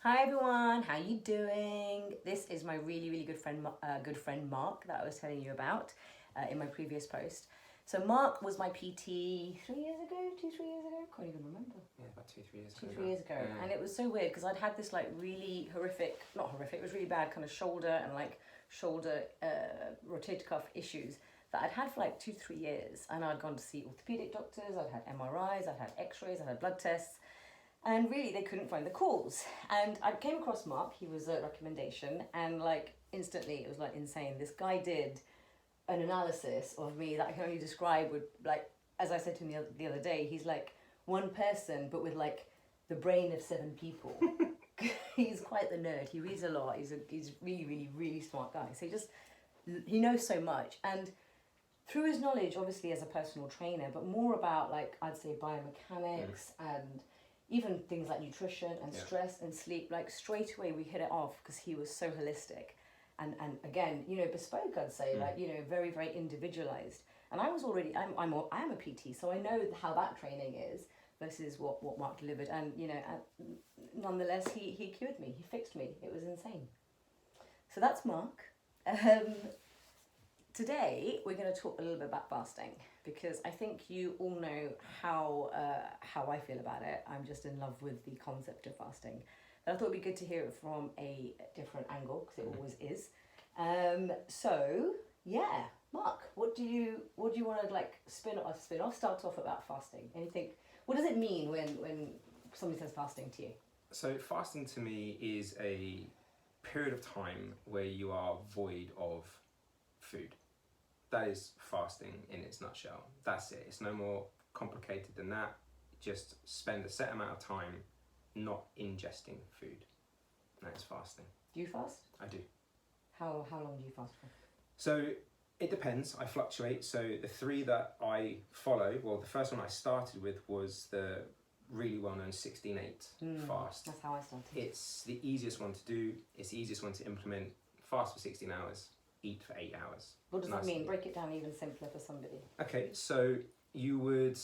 Hi everyone, how you doing? This is my really good friend Mark that I was telling you about in my previous post. So Mark was my PT 3 years ago, 3 years ago. Can't even remember. Yeah, about 3 years ago. 3 years ago, Yeah. and it was so weird because I'd had this like really horrific, not horrific, it was really bad kind of shoulder and like shoulder rotator cuff issues that I'd had for like 2-3 years, and I'd gone to see orthopedic doctors. I'd had MRIs, I'd had X-rays, I had blood tests. And really, they couldn't find the cause. And I came across Mark, he was a recommendation, and like instantly it was like insane. This guy did an analysis of me that I can only describe with, like, as I said to him the other day, he's like one person, but with like the brain of 7 people. He's quite the nerd. He reads a lot. He's really smart guy. So he knows so much. And through his knowledge, obviously as a personal trainer, but more about like, I'd say biomechanics and even things like nutrition and stress and sleep, like straight away we hit it off because he was so holistic and again, you know, bespoke, I'd say, like, you know, very individualized. And I was already, I am a PT, so I know how that training is versus what Mark delivered. And, you know, nonetheless, he cured me, he fixed me. It was insane. So that's Mark. Today we're going to talk a little bit about fasting, because I think you all know how I feel about it. I'm just in love with the concept of fasting. But I thought it'd be good to hear it from a different angle, because it always is. So yeah, Mark, what do you want to like spin off? Start off about fasting. Anything? What does it mean when somebody says fasting to you? So fasting to me is a period of time where you are void of food. That is fasting in its nutshell. That's it. It's no more complicated than that. Just spend a set amount of time not ingesting food. That is fasting. Do you fast? I do. How long do you fast for? So it depends. I fluctuate. So the 3 that I follow, well, the first one I started with was the really well-known 16-8 fast. That's how I started. It's the easiest one to do. It's the easiest one to implement. Fast for 16 hours. Eat for 8 hours. What does that mean? Break it down even simpler for somebody. Okay, so you would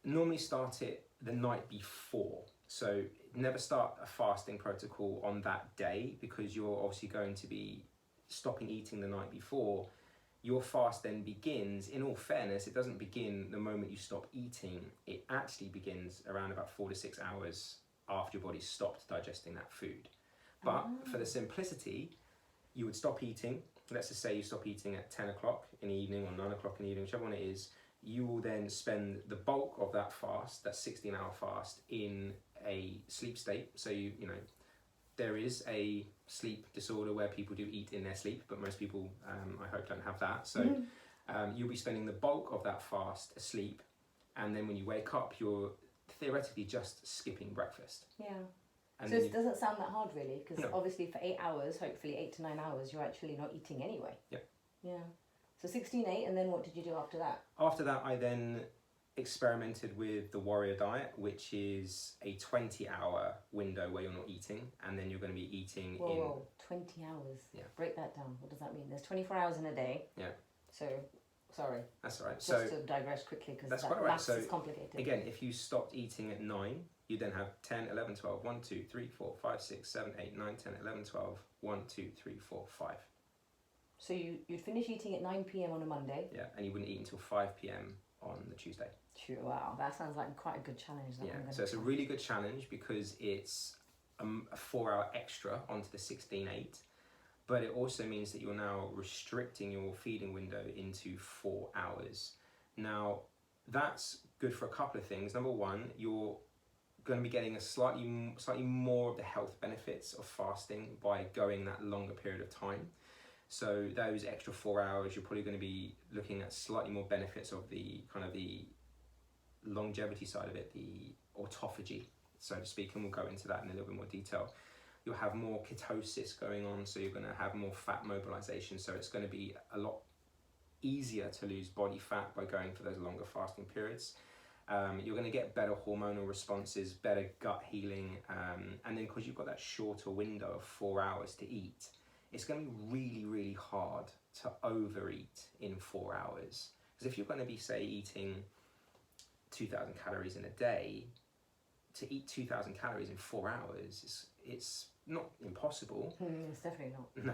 normally start it the night before. So never start a fasting protocol on that day, because you're obviously going to be stopping eating the night before. Your fast then begins, in all fairness, it doesn't begin the moment you stop eating. It actually begins around about 4 to 6 hours after your body's stopped digesting that food. But for the simplicity, you would stop eating. Let's just say you stop eating at 10 o'clock in the evening or 9 o'clock in the evening, whichever one it is. You will then spend the bulk of that fast, that 16-hour fast, in a sleep state. So you know, there is a sleep disorder where people do eat in their sleep, but most people, I hope, don't have that. So you'll be spending the bulk of that fast asleep, and then when you wake up, you're theoretically just skipping breakfast. Yeah. And so it doesn't sound that hard, really, because No. obviously for 8 hours, hopefully 8 to 9 hours, you're actually not eating anyway. Yeah. Yeah. So 16-8, and then what did you do after that? After that, I then experimented with the warrior diet, which is a 20-hour window where you're not eating, and then you're going to be eating Whoa, 20 hours. Yeah. Break that down. What does that mean? There's 24 hours in a day. Yeah. So, sorry. That's all right. Just So to digress quickly, because that's that quite right. maths So is complicated. again, if you stopped eating at 9, you then have 10, 11, 12, 1, 2, 3, 4, 5, 6, 7, 8, 9, 10, 11, 12, 1, 2, 3, 4, 5. So you'd finish eating at 9 p.m. on a Monday? Yeah, and you wouldn't eat until 5 p.m. on the Tuesday. Wow, that sounds like quite a good challenge. So it's a really good challenge, because it's a 4-hour extra onto the 16-8, but it also means that you're now restricting your feeding window into 4 hours. Now, that's good for a couple of things. Number one, you're going to be getting a slightly more of the health benefits of fasting by going that longer period of time. So those extra 4 hours, you're probably going to be looking at slightly more benefits of the kind of the longevity side of it, the autophagy, so to speak, and we'll go into that in a little bit more detail. You'll have more ketosis going on, so you're going to have more fat mobilization, so it's going to be a lot easier to lose body fat by going for those longer fasting periods. You're going to get better hormonal responses, better gut healing, and then because you've got that shorter window of 4 hours to eat, it's going to be really hard to overeat in 4 hours. Because if you're going to be, say, eating 2,000 calories in a day, to eat 2,000 calories in 4 hours, it's not impossible. It's definitely not. No.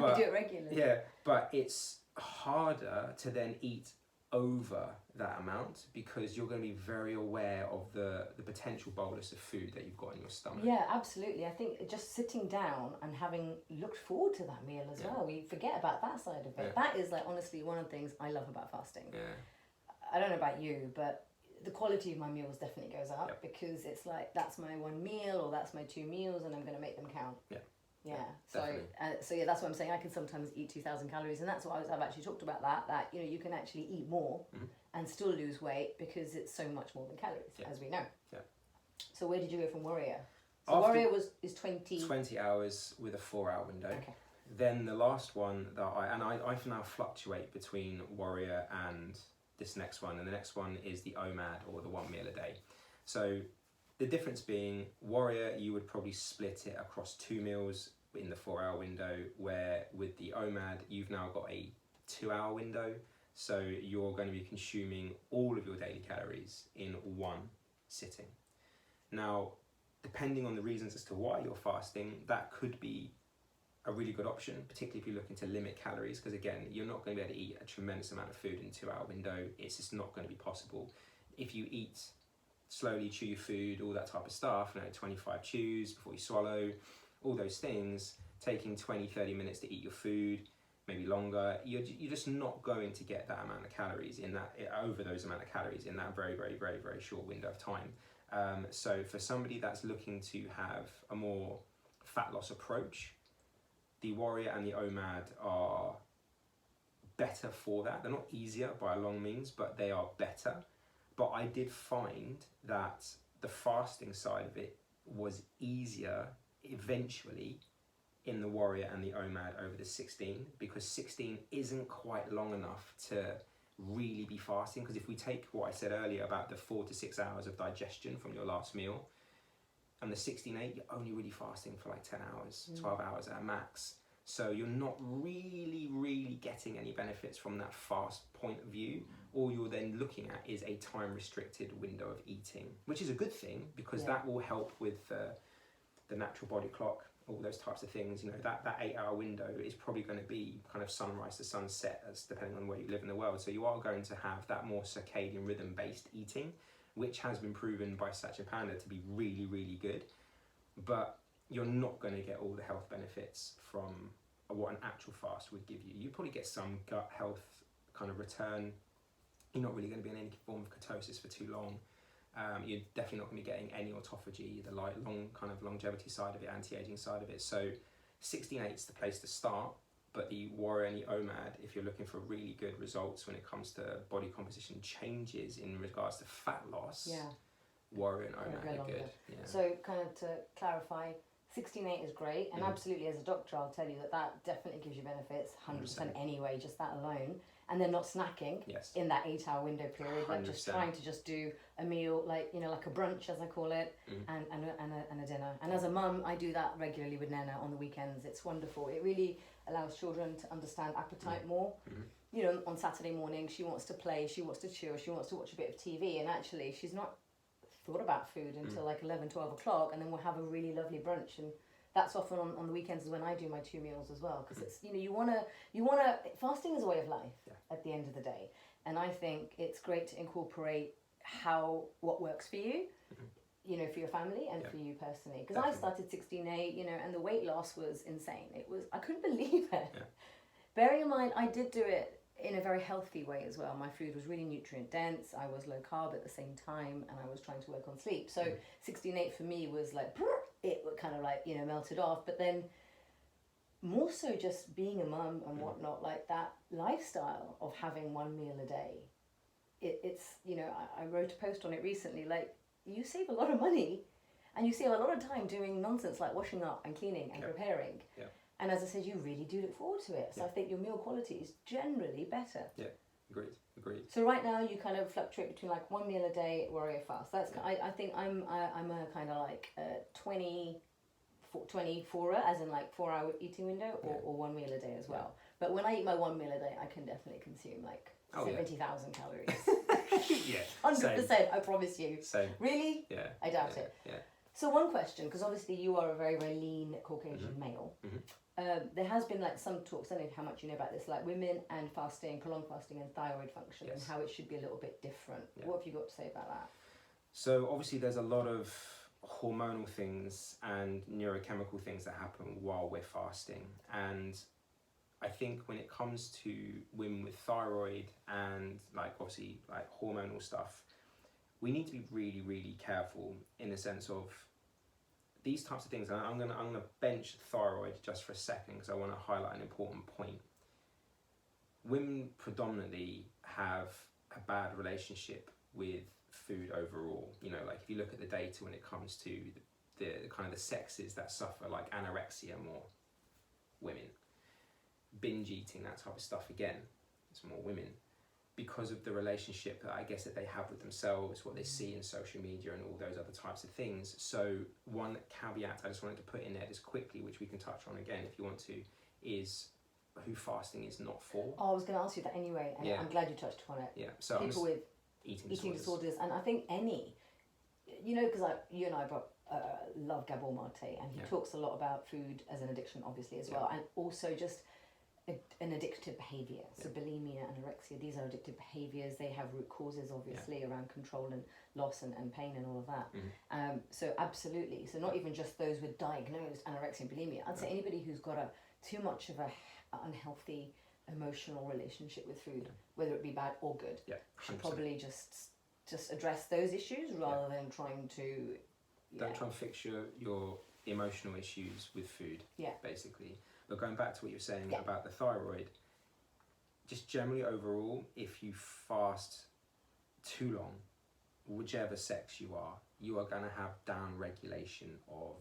I do it regularly. Yeah, but it's harder to then eat over that amount because you're going to be very aware of the potential bolus of food that you've got in your stomach. Yeah, absolutely. I think just sitting down and having looked forward to that meal as well, we forget about that side of it. That is like honestly one of the things I love about fasting. Yeah. I don't know about you, but the quality of my meals definitely goes up because it's like that's my one meal or that's my 2 meals and I'm going to make them count. Yeah. So yeah, that's what I'm saying. I can sometimes eat 2,000 calories, and that's what I've actually talked about that you know you can actually eat more and still lose weight because it's so much more than calories, as we know. Yeah. So where did you go from Warrior? So Warrior is 20 hours with a 4-hour window. Okay. Then the last one that I now fluctuate between Warrior and this next one, and the next one is the OMAD, or the 1 meal a day. So the difference being, Warrior, you would probably split it across 2 meals in the 4-hour window, where with the OMAD, you've now got a 2-hour window. So you're going to be consuming all of your daily calories in one sitting. Now, depending on the reasons as to why you're fasting, that could be a really good option, particularly if you're looking to limit calories, because again, you're not going to be able to eat a tremendous amount of food in a 2-hour window. It's just not going to be possible. If you eat slowly, chew your food, all that type of stuff, 25 chews before you swallow, all those things, taking 20-30 minutes to eat your food, maybe longer, you're just not going to get that amount of calories over those amount of calories in that very, very, very, very short window of time. So for somebody that's looking to have a more fat loss approach, the Warrior and the OMAD are better for that. They're not easier by a long means, but they are better. But I did find that the fasting side of it was easier eventually in the Warrior and the OMAD over the 16, because 16 isn't quite long enough to really be fasting. Because if we take what I said earlier about the 4 to 6 hours of digestion from your last meal, and the 16-8, you're only really fasting for like 10 hours, 12 hours at a max. So you're not really getting any benefits from that fast point of view. All you're then looking at is a time restricted window of eating, which is a good thing, because that will help with the natural body clock, all those types of things. That 8-hour window is probably going to be kind of sunrise to sunset, as depending on where you live in the world. So you are going to have that more circadian rhythm based eating, which has been proven by Satya Panda to be really, really good. But you're not going to get all the health benefits from what an actual fast would give you. You probably get some gut health kind of return. You're not really going to be in any form of ketosis for too long. You're definitely not going to be getting any autophagy, the long kind of longevity side of it, anti-aging side of it. So 16-8 is the place to start. But the Warrior and the OMAD, if you're looking for really good results when it comes to body composition changes in regards to fat loss, Warrior and OMAD are good. Yeah. So kind of to clarify, 16-8 is great, and absolutely as a doctor I'll tell you that definitely gives you benefits, 100% anyway, just that alone. And then not snacking in that 8-hour window period, like just trying to just do a meal, like like a brunch as I call it, and a dinner. And as a mum, I do that regularly with Nana on the weekends. It's wonderful. It really allows children to understand appetite more. On Saturday morning, she wants to play, she wants to chill, she wants to watch a bit of TV, and actually she's not thought about food until like 11, 12 o'clock, and then we'll have a really lovely brunch. And that's often on the weekends is when I do my 2 meals as well, because it's you want to fasting is a way of life at the end of the day, and I think it's great to incorporate what works for you, for your family and for you personally. Because I started 16-8, and the weight loss was insane. I couldn't believe it. Bearing in mind, I did do it in a very healthy way as well. My food was really nutrient dense. I was low carb at the same time, and I was trying to work on sleep. So 16-8 for me was like, it kind of like, melted off. But then more so just being a mum and whatnot, like that lifestyle of having 1 meal a day. It's, I wrote a post on it recently, like you save a lot of money and you save a lot of time doing nonsense like washing up and cleaning and preparing. And as I said, you really do look forward to it. So I think your meal quality is generally better. Yeah, agreed. So right now you kind of fluctuate between like 1 meal a day, Warrior fast. That's I think I'm a kind of like 24 as in like 4-hour eating window, or 1 meal a day as well. But when I eat my 1 meal a day, I can definitely consume like 70,000 calories. Yeah. 100%, I promise you. Same. Really? Yeah. I doubt yeah, it. Yeah. So one question, because obviously you are a very, very lean Caucasian male. There has been like some talks, I don't know how much you know about this, like women and fasting, prolonged fasting and thyroid function and how it should be a little bit different. Yeah. What have you got to say about that? So obviously there's a lot of hormonal things and neurochemical things that happen while we're fasting. And I think when it comes to women with thyroid and like obviously like hormonal stuff, we need to be really, really careful in the sense of these types of things. And I'm gonna bench thyroid just for a second because I want to highlight an important point. Women predominantly have a bad relationship with food overall. You know, like if you look at the data when it comes to the kind of the sexes that suffer like anorexia more, women. Binge eating, that type of stuff, again, it's more women, because of the relationship that I guess that they have with themselves, what they see in social media and all those other types of things. So one caveat I just wanted to put in there just quickly, which we can touch on again if you want to, is who fasting is not for. Oh, I was going to ask you that anyway, and I'm glad you touched upon it. Yeah, so people with eating disorders, and I think you know, because you and I love Gabor Mate, and he talks a lot about food as an addiction, obviously, as well, and also just an addictive behaviour. So bulimia, anorexia, these are addictive behaviours. They have root causes, obviously, around control and loss and pain and all of that. So absolutely. So not even just those with diagnosed anorexia and bulimia. I'd say anybody who's got too much of a unhealthy emotional relationship with food, whether it be bad or good, should probably just address those issues rather than trying to... Don't try and fix your emotional issues with food, basically. But going back to what you were saying about the thyroid, just generally overall, if you fast too long, whichever sex you are going to have down-regulation of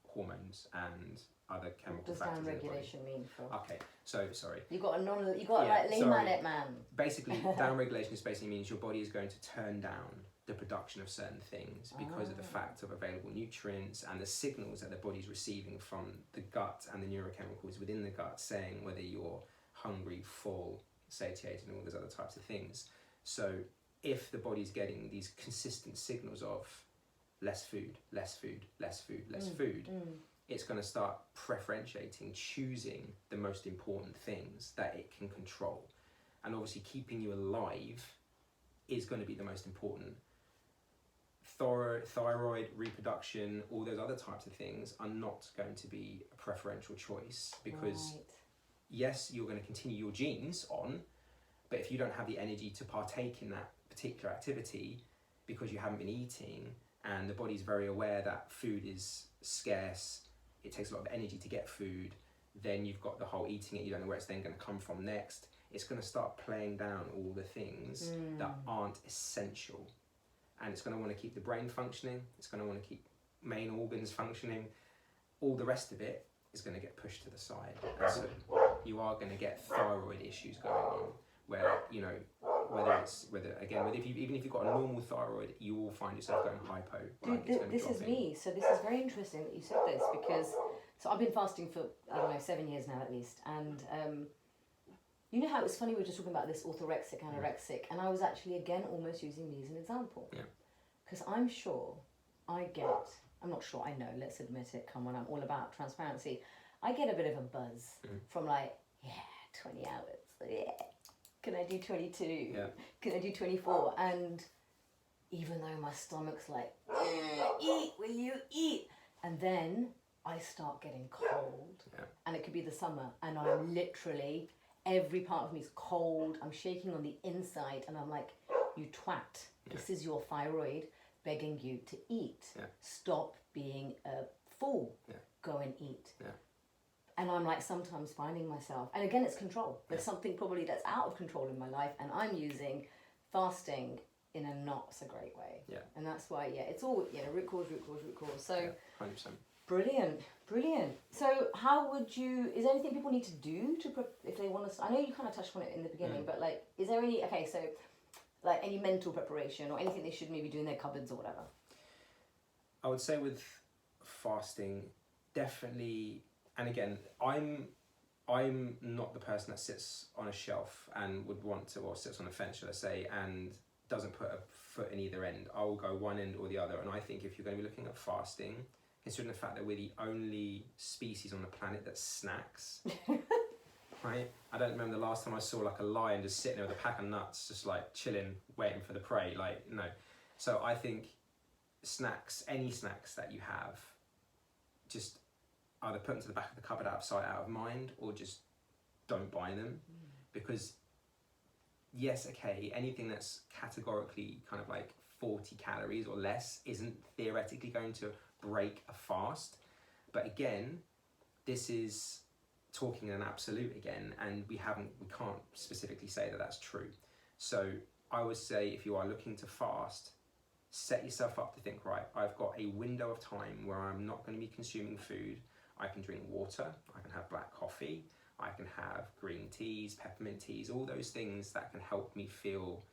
hormones and other chemical factors. What does down-regulation mean? Okay, so sorry. You got like layman it, man. Basically, down-regulation basically means your body is going to turn down the production of certain things because of the fact of available nutrients and the signals that the body's receiving from the gut and the neurochemicals within the gut saying whether you're hungry, full, satiated and all those other types of things. So if the body's getting these consistent signals of less food, less food, less food, less food, it's going to start preferentiating, choosing the most important things that it can control. And obviously keeping you alive is going to be the most important. Thyroid, reproduction, all those other types of things are not going to be a preferential choice because yes, you're going to continue your genes on, but if you don't have the energy to partake in that particular activity because you haven't been eating and the body's very aware that food is scarce, it takes a lot of energy to get food, then you've got the whole eating it, you don't know where it's then going to come from next. It's going to start playing down all the things that aren't essential. And it's going to want to keep the brain functioning, it's going to want to keep main organs functioning, all the rest of it is going to get pushed to the side. And so you are going to get thyroid issues going on where, you know, even if you've got a normal thyroid, you will find yourself going hypo. Dude, this is me. So this is very interesting that you said this because, so I've been fasting for, I don't know, 7 years now at least. And you know how it was funny, we were just talking about this orthorexic, anorexic, and I was actually, again, almost using me as an example. Yeah. Because I'm not sure, I know, let's admit it, come on, I'm all about transparency. I get a bit of a buzz from like, 20 hours, can I do 22? Yeah. Can I do 24? And even though my stomach's like, eat, will you eat? And then I start getting cold. Yeah. And it could be the summer, and I'm literally... every part of me is cold, I'm shaking on the inside, and I'm like, you twat, this is your thyroid begging you to eat. Yeah. Stop being a fool. Yeah. Go and eat. Yeah. And I'm like sometimes finding myself, and again, it's control. There's something probably that's out of control in my life, and I'm using fasting in a not so great way. Yeah. And that's why, it's all, root cause. So, 100%. Brilliant. So how would you, is there anything people need to do if they want to, I know you kind of touched on it in the beginning, but like, is there any, any mental preparation or anything they should maybe do in their cupboards or whatever? I would say with fasting, definitely, and again, I'm I'm not the person that sits on a shelf and would want to, or sits on a fence, should I say, and doesn't put a foot in either end. I will go one end or the other. And I think if you're going to be looking at fasting, considering the fact that we're the only species on the planet that snacks, right? I don't remember the last time I saw like a lion just sitting there with a pack of nuts, just like chilling, waiting for the prey. Like, no. So I think snacks, any snacks that you have, just either put them to the back of the cupboard, out of sight, out of mind, or just don't buy them. Because yes, okay, anything that's categorically kind of like 40 calories or less isn't theoretically going to break a fast. But again, this is talking in an absolute again, and we can't specifically say that that's true. So I would say if you are looking to fast, set yourself up to think, right, I've got a window of time where I'm not going to be consuming food. I can drink water, I can have black coffee, I can have green teas, peppermint teas, all those things that can help me feel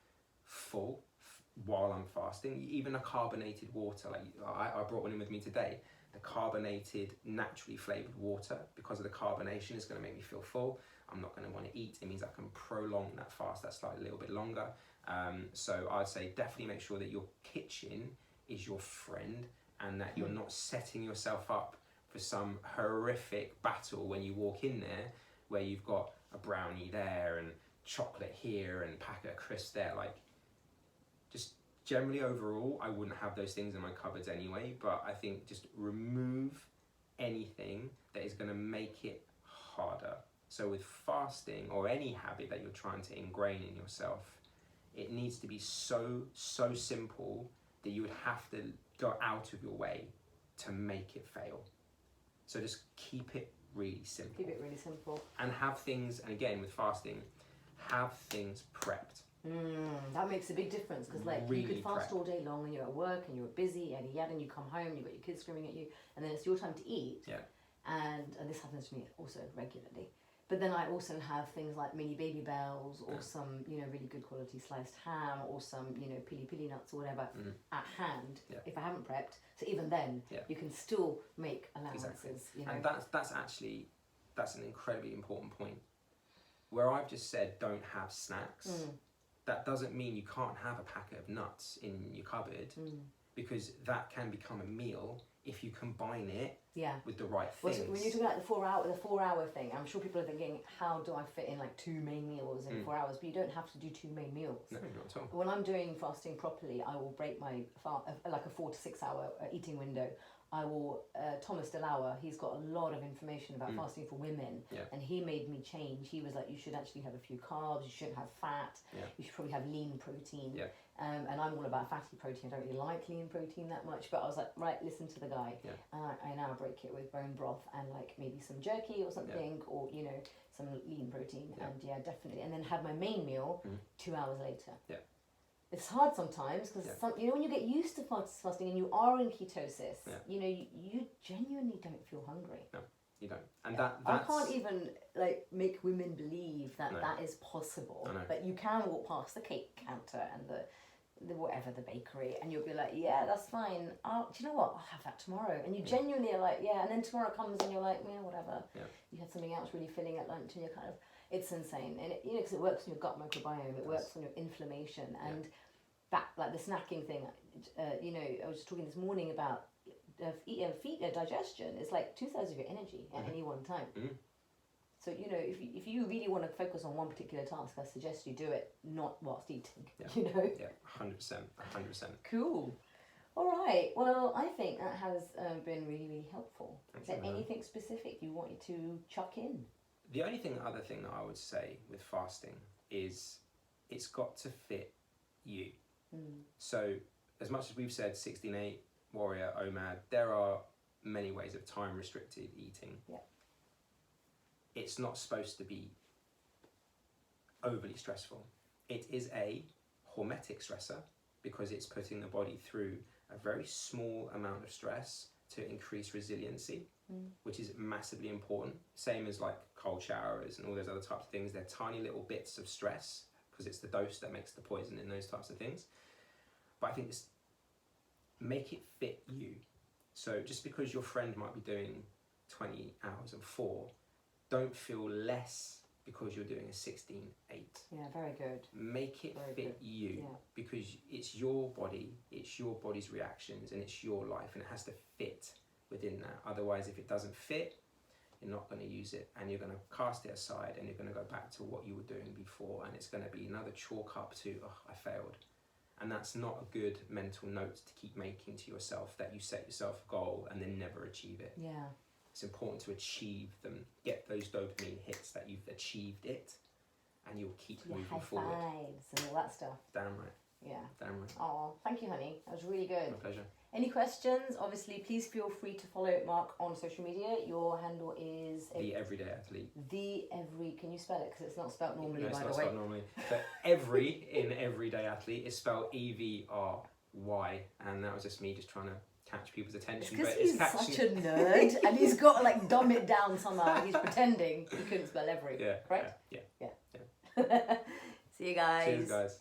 full while I'm fasting. Even a carbonated water, like I brought one in with me today. The carbonated, naturally flavoured water, because of the carbonation, is going to make me feel full. I'm not going to want to eat. It means I can prolong that fast that slightly a little bit longer. So I'd say definitely make sure that your kitchen is your friend, and that you're not setting yourself up for some horrific battle when you walk in there, where you've got a brownie there and chocolate here and a packet of crisps there. Like, just generally overall, I wouldn't have those things in my cupboards anyway, but I think just remove anything that is going to make it harder. So with fasting, or any habit that you're trying to ingrain in yourself, it needs to be so simple that you would have to go out of your way to make it fail. So just keep it really simple. Keep it really simple. And have things, and again with fasting, have things prepped. That makes a big difference, because like Really you could fast prep. all day long and you're at work and you're busy and you come home, you've got your kids screaming at you, and then it's your time to eat. Yeah. And this happens to me also regularly. But then I also have things like mini baby bells, or some, really good quality sliced ham, or some, pili nuts or whatever at hand, if I haven't prepped. So even then, you can still make allowances. Exactly. And that's an incredibly important point. Where I've just said don't have snacks, that doesn't mean you can't have a packet of nuts in your cupboard, because that can become a meal if you combine it with the right things. Well, when you're talking about the 4 hour thing, I'm sure people are thinking, how do I fit in like 2 main meals in 4 hours? But you don't have to do 2 main meals. No, not at all. When I'm doing fasting properly, I will break my like a 4 to 6 hour eating window. I will, Thomas DeLauer, he's got a lot of information about fasting for women, and he made me change. He was like, you should actually have a few carbs, you shouldn't have fat, you should probably have lean protein. And I'm all about fatty protein. I don't really like lean protein that much, but I was like, right, listen to the guy. I now break it with bone broth and like maybe some jerky or something, or some lean protein, and definitely. And then have my main meal 2 hours later. It's hard sometimes, because when you get used to fasting and you are in ketosis, you genuinely don't feel hungry. No, you don't. And I can't even like make women believe that that is possible. But you can walk past the cake counter and the whatever, the bakery, and you'll be like, yeah, that's fine. Do you know what? I'll have that tomorrow. And you genuinely are like, yeah. And then tomorrow comes and you're like, yeah, whatever. You had something else really filling at lunch, and you're kind of, it's insane. And because it works on your gut microbiome, it works on your inflammation, and that, like the snacking thing. I was just talking this morning about digestion. It's like 2/3 of your energy at any one time. So if you really want to focus on one particular task, I suggest you do it not whilst eating. 100%. Cool. All right. Well, I think that has been really, really helpful. Is there anything specific you wanted to chuck in? The only other thing that I would say with fasting is it's got to fit you. So as much as we've said 16/8, warrior, OMAD, there are many ways of time restricted eating. It's not supposed to be overly stressful. It is a hormetic stressor, because it's putting the body through a very small amount of stress to increase resiliency, which is massively important. Same as like cold showers and all those other types of things. They're tiny little bits of stress, because it's the dose that makes the poison in those types of things. But I think just make it fit you. So just because your friend might be doing 20 hours and 4, don't feel less because you're doing a 16-8. Yeah, very good. Make it Very fit good. you, Yeah. because it's your body, it's your body's reactions, and it's your life, and it has to fit within that. Otherwise, if it doesn't fit, you're not going to use it, and you're going to cast it aside, and you're going to go back to what you were doing before, and it's going to be another chalk up to, oh, I failed. And that's not a good mental note to keep making to yourself, that you set yourself a goal and then never achieve it. Yeah. It's important to achieve them, get those dopamine hits that you've achieved it, and you'll keep moving forward. High fives and all that stuff. Damn right. Yeah. Damn right. Oh, thank you, honey. That was really good. My pleasure. Any questions? Obviously, please feel free to follow Mark on social media. Your handle is The Everyday Athlete. Can you spell it? Because it's not spelled normally, No, it's by not the way. spelled normally. But every in Everyday Athlete is spelled EVRY, and that was just me just trying to catch people's attention. Because But he's it's catching. such a nerd and he's got to like dumb it down somehow. He's pretending he couldn't spell every. Yeah. Right? Yeah. See you guys. Cheers, guys.